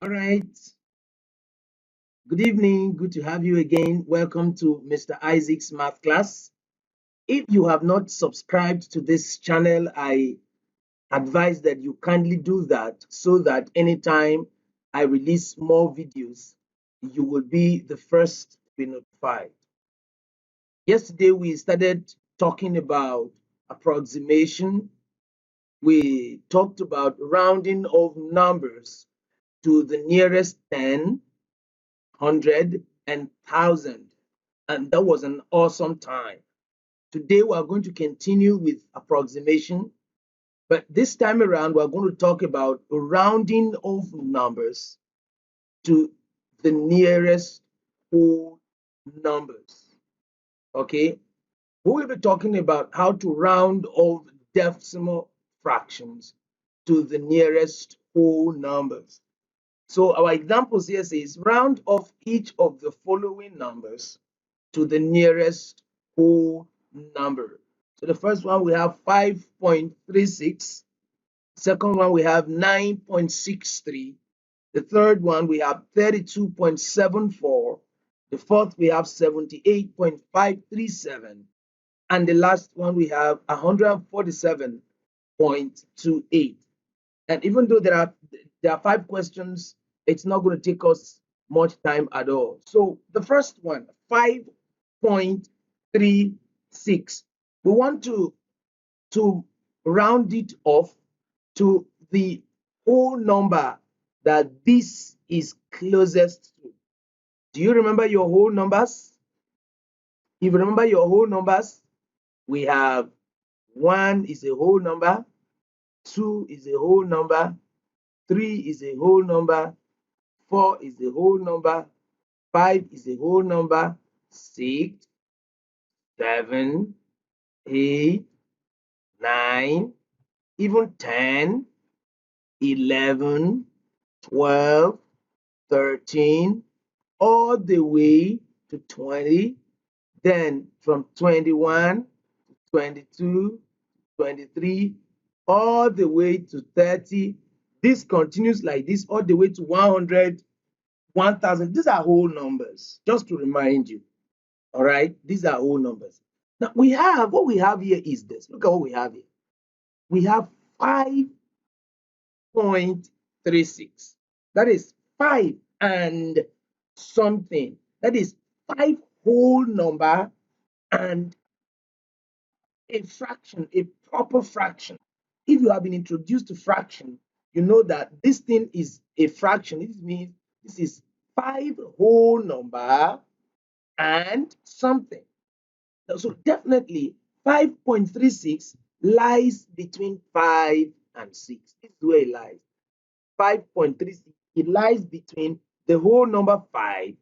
All right. Good evening. Good to have you again. Welcome to Mr. Isaac's math class. If you have not subscribed to this channel, I advise that you kindly do that so that anytime I release more videos, you will be the first to be notified. Yesterday, we started talking about approximation. We talked about rounding of numbers to the nearest 10, 100, and 1,000. And that was an awesome time. Today, we are going to continue with approximation, but this time around, we're going to talk about rounding of numbers to the nearest whole numbers. Okay, we will be talking about how to round off decimal fractions to the nearest whole numbers. So our examples here says round off each of the following numbers to the nearest whole number. So the first one we have 5.36. Second one we have 9.63. The third one we have 32.74. The fourth we have 78.537. And the last one we have 147.28. And even though there are 5 questions, it's not going to take us much time at all. So the first one, 5.36. We want to round it off to the whole number that this is closest to. Do you remember your whole numbers? If you remember your whole numbers, we have 1 is a whole number, 2 is a whole number, 3 is a whole number, 4 is a whole number, 5 is a whole number, 6, 7, 8, 9, even 10, 11, 12, 13, all the way to 20, then from 21 to 22, 23, all the way to 30. This continues like this all the way to 100, 1,000. These are whole numbers, just to remind you. All right, these are whole numbers. Now we have what we have here is this. Look at what we have here. We have 5.36. That is 5 and something. That is 5 whole number and a fraction, a proper fraction. If you have been introduced to fraction, you know that this thing is a fraction. This means this is 5 whole number and something. So definitely 5.36 lies between 5 and 6. This is where it lies. 5.36, it lies between the whole number 5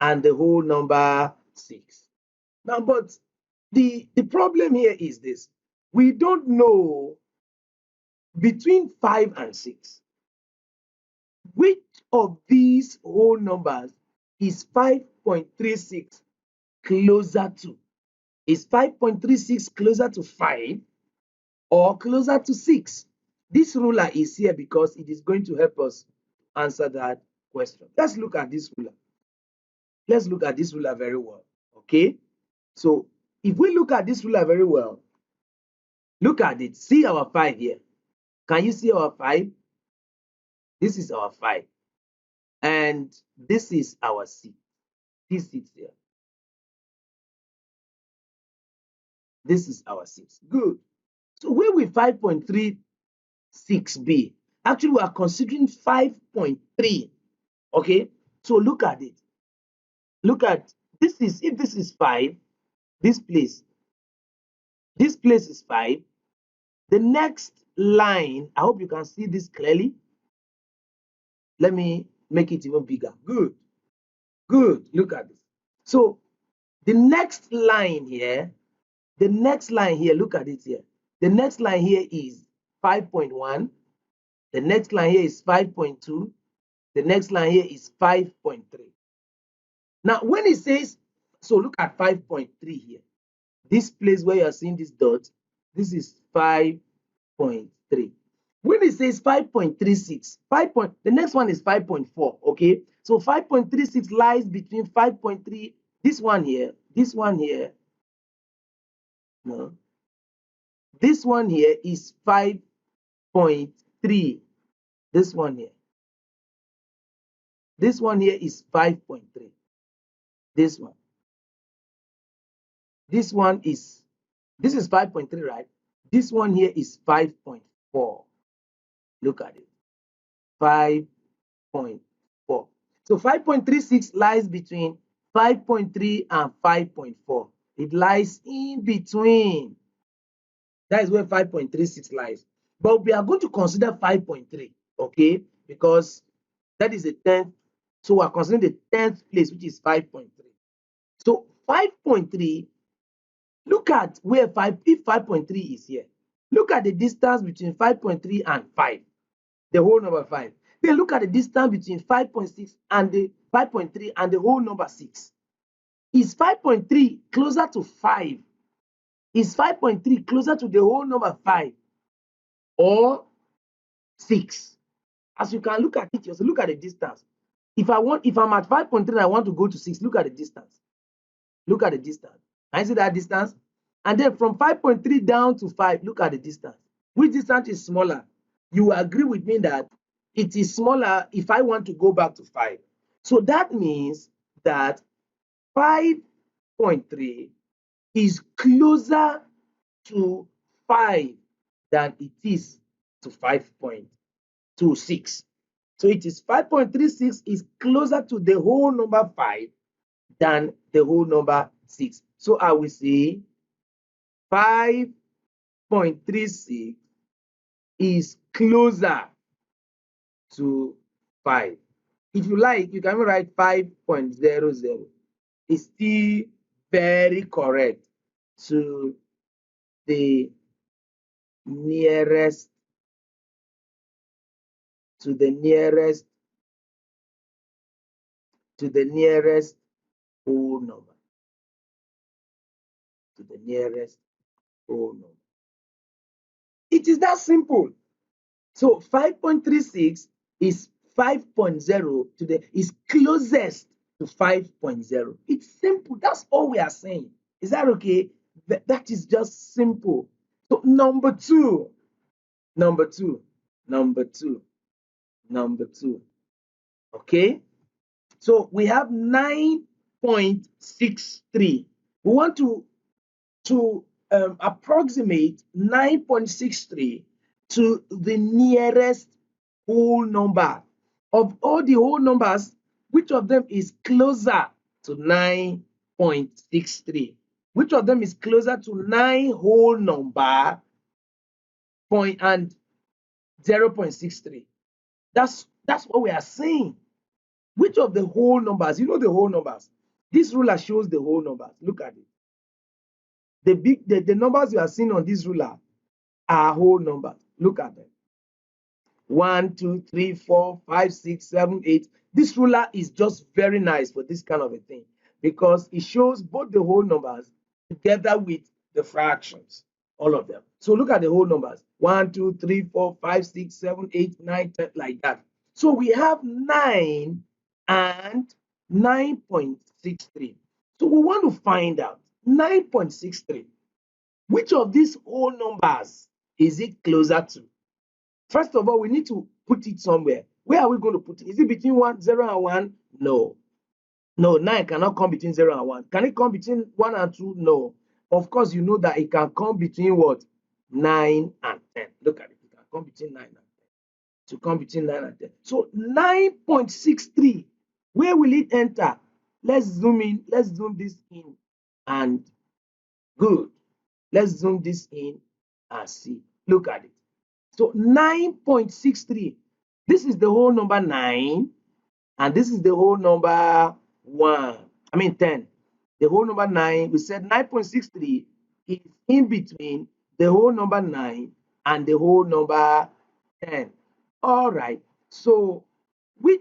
and the whole number 6. Now, but the problem here is this. We don't know between 5 and 6 which of these whole numbers is 5.36 closer to. Is 5.36 closer to 5 or closer to 6? This ruler is here because it is going to help us answer that question. Let's look at this ruler. Let's look at this ruler very well. Okay? So if we look at this ruler very well, look at it. See our 5 here. Can you see our 5? This is our 5. And this is our 6. This sits here. This is our 6. Good. So where will 5.36 be? Actually, we are considering 5.3. Okay? So look at it. Look at this is, if this is 5, this place is 5. The next line, I hope you can see this clearly. Let me make it even bigger. Good. Good. Look at this. So the next line here, look at it here. The next line here is 5.1. The next line here is 5.2. The next line here is 5.3. Now, when it says, so look at 5.3 here. This place where you are seeing this dot, this is 5.3. When it says 5.36, the next one is 5.4, okay? So 5.36 lies between 5.3, this one here, no, this one here is 5.3, this one here is 5.3, this is 5.3, right? This one here is 5.4. Look at it, 5.4. So 5.36 lies between 5.3 and 5.4. It lies in between. That is where 5.36 lies. But we are going to consider 5.3, okay? Because that is the 10th. So we are considering the 10th place, which is 5.3. So 5.3, look at where if 5.3 is here. Look at the distance between 5.3 and 5, the whole number 5. Then look at the distance between 5.6 and the 5.3 and the whole number 6. Is 5.3 closer to 5? Is 5.3 closer to the whole number 5 or 6? As you can look at it, also look at the distance. If I'm at 5.3, I want to go to 6, look at the distance. Look at the distance. Can you see that distance? And then from 5.3 down to 5, look at the distance. Which distance is smaller? You agree with me that it is smaller if I want to go back to 5. So that means that 5.3 is closer to 5 than it is to 5.26. So it is 5.36 is closer to the whole number 5 than the whole number 6. So I will say 5.36 is closer to 5. If you like, you can write 5.00. It's still very correct to the nearest whole number. It is that simple. So 5.36 is 5.0 is closest to 5.0. It's simple. That's all we are saying. Is that okay? That is just simple. So number two. Okay. So we have 9.63. We want to approximate 9.63 to the nearest whole number. Of all the whole numbers, which of them is closer to 9.63? Which of them is closer to 9 whole number point and 0.63? That's what we are saying. Which of the whole numbers? You know the whole numbers. This ruler shows the whole numbers. Look at it. The numbers you are seeing on this ruler are whole numbers. Look at them. 1, 2, 3, 4, 5, 6, 7, 8. This ruler is just very nice for this kind of a thing because it shows both the whole numbers together with the fractions, all of them. So look at the whole numbers. 1, 2, 3, 4, 5, 6, 7, 8, 9, 10, like that. So we have 9 and 9.63. So we want to find out 9.63. Which of these whole numbers is it closer to? First of all, we need to put it somewhere. Where are we going to put it? Is it between 0 and 1? No. No, 9 cannot come between 0 and 1. Can it come between 1 and 2? No. Of course, you know that it can come between what? 9 and 10. Look at it. It can come between 9 and 10. To come between 9 and 10. So 9.63. Where will it enter? Let's zoom in. Let's zoom this in. And good. Let's zoom this in and see. Look at it. So 9.63. This is the whole number 9. And this is the whole number 10. The whole number 9, we said 9.63 is in between the whole number 9 and the whole number 10. All right. So where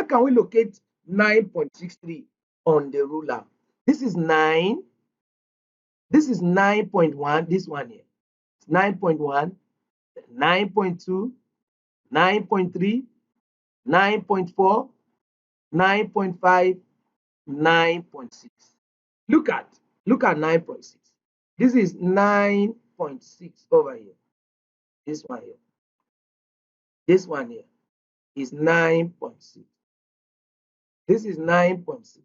can we locate 9.63 on the ruler? This is 9. This is 9.1. This one here. 9.1. 9.2, 9.3, 9.4, 9.5, 9.6. Look at 9.6. This is 9.6 over here. This one here. This one here is 9.6. This is 9.6.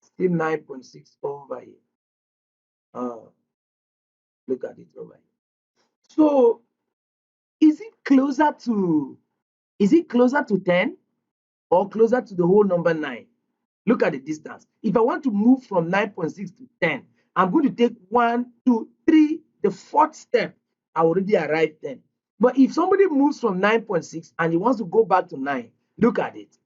Still 9.6 over here. Look at it over here. So is it closer to 10 or closer to the whole number 9? Look at the distance. If I want to move from 9.6 to 10, I'm going to take 1, 2, 3, the fourth step. I already arrived 10. But if somebody moves from 9.6 and he wants to go back to 9, look at it.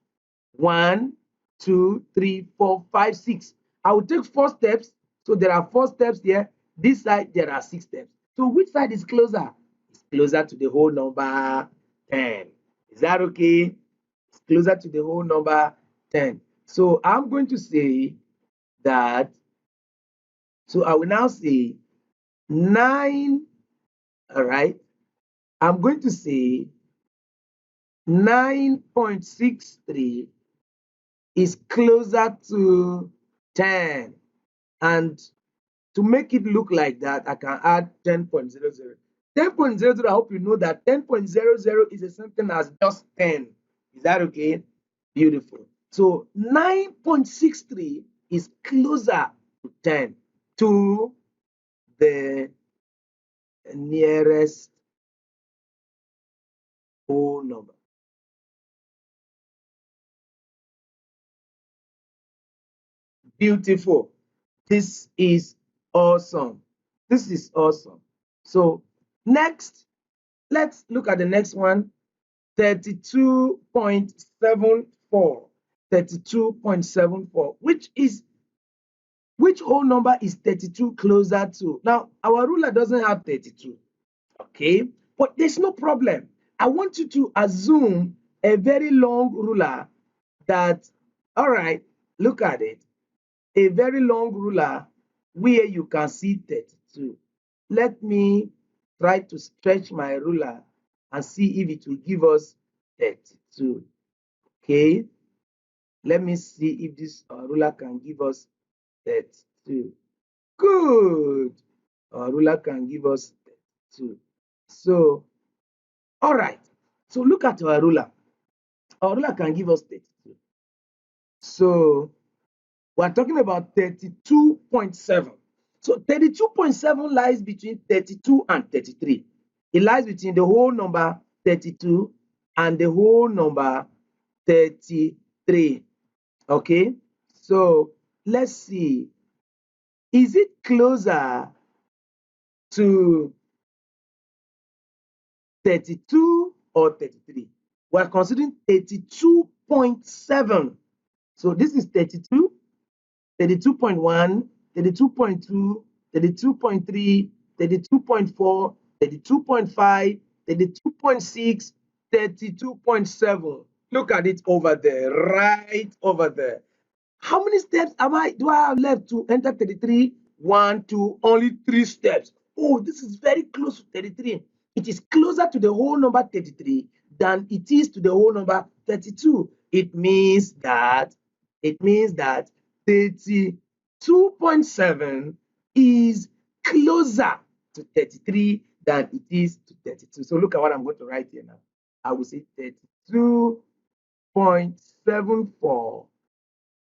1, 2, 3, 4, 5, 6. I will take 4 steps. So there are 4 steps here. This side, there are 6 steps. So which side is closer? It's closer to the whole number 10. Is that okay? It's closer to the whole number 10. So I'm going to say that, so I will now say 9, all right? I'm going to say 9.63 is closer to 10. And to make it look like that, I can add 10.00. 10.00, I hope you know that 10.00 is the same thing as just 10. Is that okay? Beautiful. So 9.63 is closer to 10, to the nearest whole number. Beautiful. This is awesome. This is awesome. So next, let's look at the next one. 32.74. 32.74. Which whole number is 32 closer to? Now, our ruler doesn't have 32. Okay, but there's no problem. I want you to assume a very long ruler that, all right, look at it. A very long ruler where you can see 32. Let me try to stretch my ruler and see if it will give us 32. Okay, let me see if this ruler can give us 32. Good. Our ruler can give us 32. So, all right. So look at our ruler. Our ruler can give us 32. So we're talking about 32.7. So 32.7 lies between 32 and 33. It lies between the whole number 32 and the whole number 33. Okay, so let's see. Is it closer to 32 or 33? We're considering 32.7. So this is 32, 32.1, 32.2, 32.3, 32.4, 32.5, 32.6, 32.7. Look at it over there, right over there. How many steps do I have left to enter 33? 1, 2, only 3 steps. Oh, this is very close to 33. It is closer to the whole number 33 than it is to the whole number 32. It means that 32.7 is closer to 33 than it is to 32. So look at what I'm going to write here now. I will say 32.74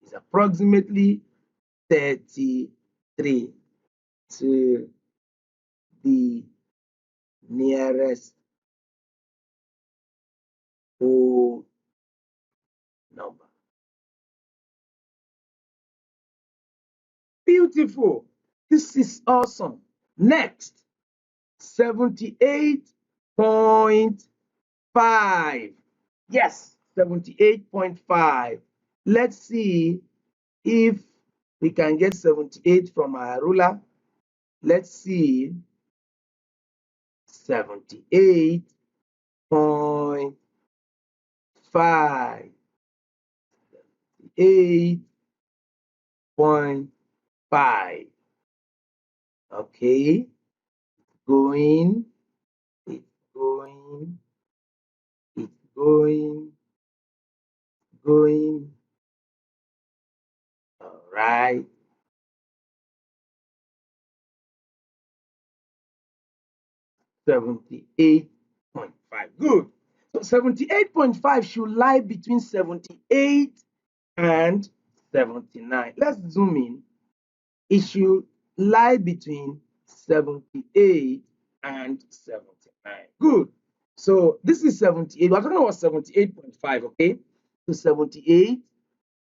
is approximately 33 to the nearest whole number. Beautiful. This is awesome. Next, 78.5. Yes, 78.5. Let's see if we can get 78 from our ruler. Let's see. 78.5. 8.5. Okay, going it's going. All right. 78.5. Good. So 78.5 should lie between 78 and 79. Let's zoom in. It should lie between 78 and 79. Good. So this is 78. We're talking about 78.5, okay? So 78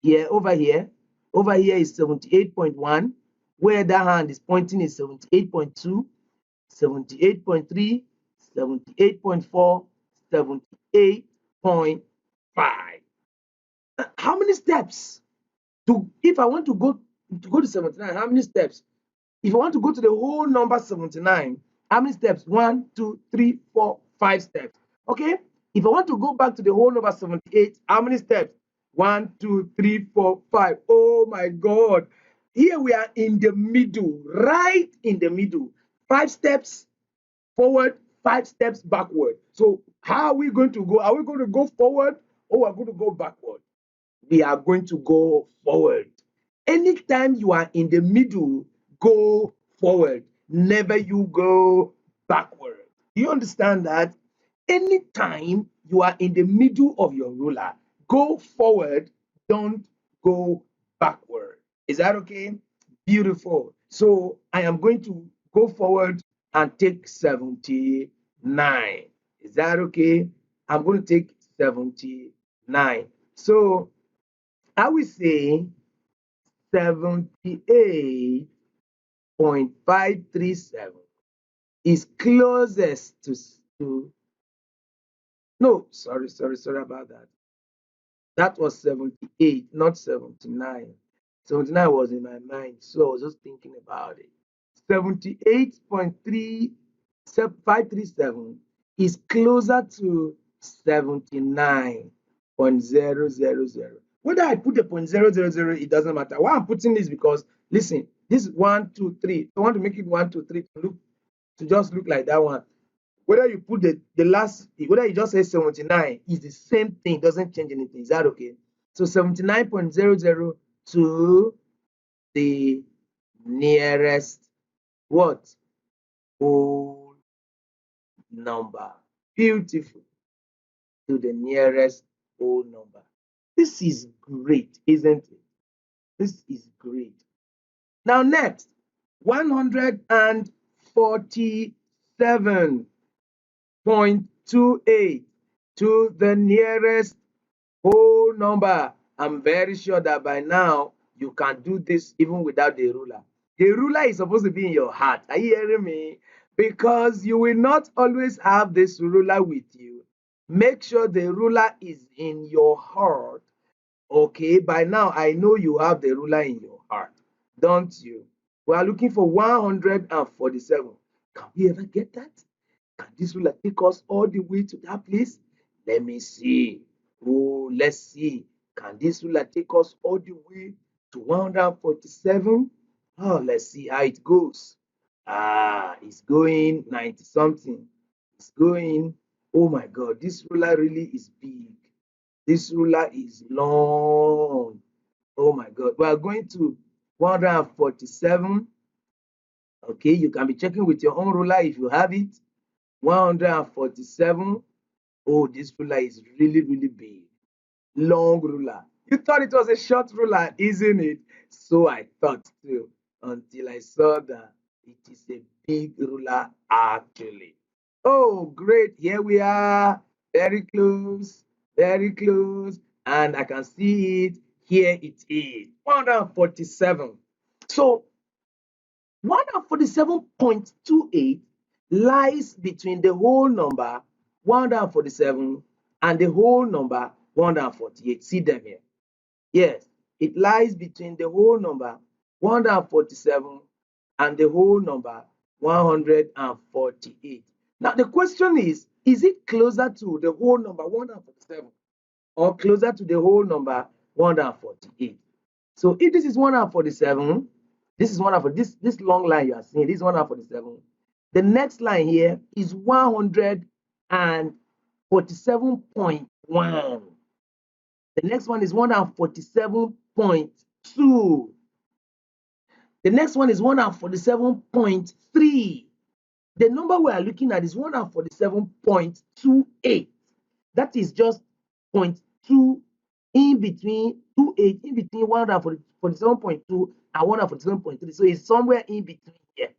here, over here. Over here is 78.1. Where that hand is pointing is 78.2, 78.3, 78.4, 78.5. How many steps to, if I want to go to 79, how many steps? If I want to go to the whole number 79, how many steps? 1, 2, 3, 4, 5 steps. Okay. If I want to go back to the whole number 78, how many steps? 1, 2, 3, 4, 5. Oh my God. Here we are in the middle, right in the middle. 5 steps forward, 5 steps backward. So how are we going to go? Are we going to go forward or are we going to go backward? We are going to go forward. Anytime you are in the middle, go forward. Never you go backward. You understand that? Anytime you are in the middle of your ruler, go forward, don't go backward. Is that okay? Beautiful. So I am going to go forward and take 79. Is that okay? I'm going to take 79. So I will say 78.537 is closest to no, sorry about that. That was 78, not 79. 79 was in my mind, so I was just thinking about it. 78.3537 is closer to 79.000. Whether I put a 0.000, it doesn't matter. Why I'm putting this because listen, this is 1, 2, 3. I want to make it 1, 2, 3 to just look like that one. Whether you put the last, whether you just say 79, is the same thing, doesn't change anything. Is that okay? So 79.00 to the nearest what? Whole number. Beautiful. To the nearest whole number. This is great, isn't it? This is great. Now next, 147.28 to the nearest whole number. I'm very sure that by now you can do this even without the ruler. The ruler is supposed to be in your heart. Are you hearing me? Because you will not always have this ruler with you. Make sure the ruler is in your heart. Okay, by now I know you have the ruler in your heart, don't you? We are looking for 147. Can we ever get that? Can this ruler take us all the way to that place? Let me see. Oh, let's see. Can this ruler take us all the way to 147? Oh, let's see how it goes. Ah, it's going 90 something. It's going, oh my God, this ruler really is big. This ruler is long. Oh my God. We are going to 147. Okay, you can be checking with your own ruler if you have it. 147. Oh, this ruler is really, really big. Long ruler. You thought it was a short ruler, isn't it? So I thought too, until I saw that it is a big ruler actually. Oh, great. Here we are. Very close. Very close. And I can see it. Here it is. 147. So 147.28 lies between the whole number 147 and the whole number 148. See them here. Yes, it lies between the whole number 147 and the whole number 148. Now the question is it closer to the whole number 147 or closer to the whole number 148? So if this is 147, this is 140, this long line you are seeing, this is 147. The next line here is 148. 147.1. The next one is 147.2. The next one is 147.3. The number we are looking at is 147.28. That is just 0.2 in between 28, in between 147.2 and 147.3. So it's somewhere in between here.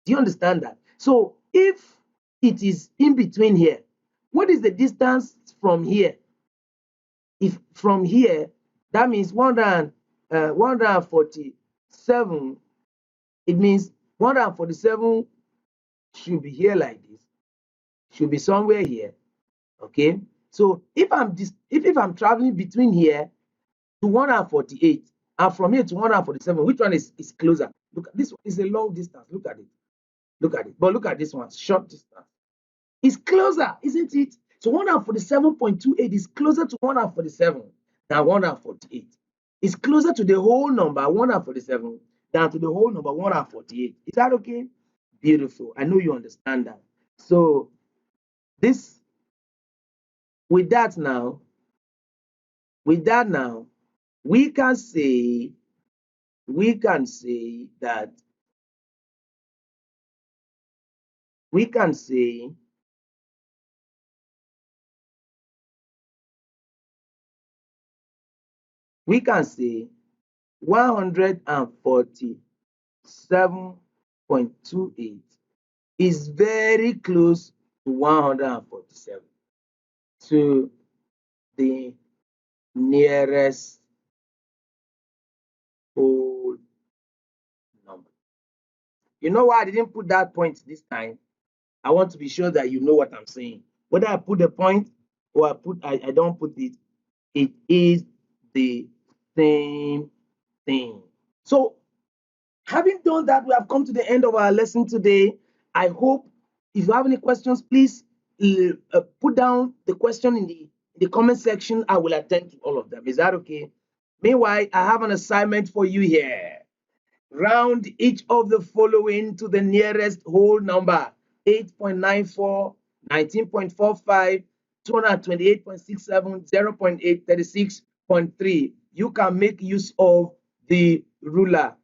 Do you understand that? So if it is in between here, what is the distance from here? If from here, that means 147, it means 147 should be here like this, should be somewhere here. Okay, so if I'm traveling between here to 148 and from here to 147, which one is closer? Look, this one is a long distance. Look at it. Look at it. But look at this one, short distance. It's closer, isn't it? So 147.28 is closer to 147 than 148. It's closer to the whole number 147 than to the whole number 148. Is that okay? Beautiful. I know you understand that. So this, with that now, we can say that we can say 147.28 is very close to 147, to the nearest whole number. You know why I didn't put that point this time? I want to be sure that you know what I'm saying. Whether I put the point or I don't put it, it is the same thing. So having done that, we have come to the end of our lesson today. I hope if you have any questions, please put down the question in the comment section. I will attend to all of them. Is that okay? Meanwhile, I have an assignment for you here. Round each of the following to the nearest whole number: 8.94, 19.45, 228.67, 0.8, 36.3. You can make use of the ruler.